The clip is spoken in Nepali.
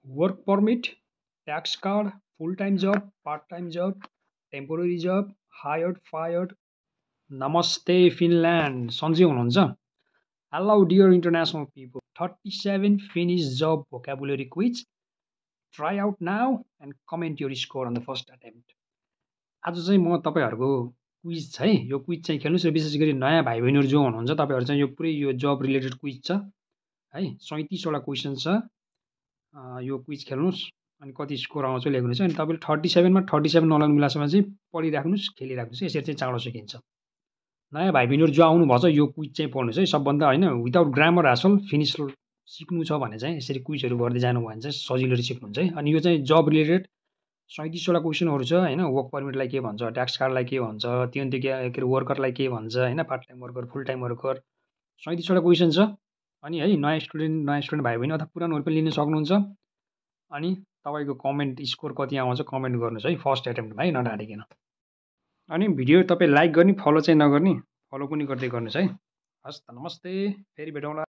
work permit, tax card, full-time job, part-time job, temporary job, hired, fired. Namaste Finland. सन्चै हुनुहुन्छ? Hello dear international people. 37 Finnish job vocabulary quiz. Try out now and comment your score on the first attempt. आज चाहिँ म तपाईहरुको क्विज छ है। यो क्विज चाहिँ खेल्नुस् र विशेष गरी नयाँ भाइ बहिनीहरु जो हुनुहुन्छ तपाईहरु चाहिँ यो पुरै यो जब रिलेटेड क्विज छ है। 37 वटा क्वेशन छ। यो क्विज खेल्नुस् अनि कति स्कोर आउँछ लेख्नुस् अनि तपाईले 37 मा 37 नलाग्नु बेलासम्म चाहिँ पढिराख्नुस्, खेलिराख्नुस्। यसरी चाहिँ चाँडो सिकिन्छ। नयाँ भाइ बहिनीहरु जो आउनु भछ यो क्विज चाहिँ पढ्नुस् है। सबभन्दा हैन विदाउट ग्रामर हासल फिनिश सिक्नु छ भने चाहिँ यसरी क्विजहरु गर्दै जानु भयो भने चाहिँ सजिलैले सिक्नुहुन्छ है। अनि यो चाहिँ जब रिलेटेड 37 वटा क्वेशनहरु छ हैन। वर्क परमिटलाई के भन्छ, ट्याक्स कार्डलाई के भन्छ, त्यो के वर्करलाई के भन्छ हैन, पार्ट टाइम वर्कर, फुल टाइम वर्कर 37 वटा क्वेशन छ। अनि है नयाँ स्टुडेन्ट भाइ बहिनी अथवा पुरानहरु पनि लिन सक्नुहुन्छ। अनि तपाईको कमेन्ट स्कोर कति आउँछ कमेन्ट गर्नुस् है फर्स्ट एटेम्प्टमा है नढाटिकन। अनि भिडियो तपाई लाइक गर्ने, फलो चाहिँ नगर्ने, फलो पनि गर्दै गर्नुस् है। हस् त नमस्ते, फेरि भेटौँला।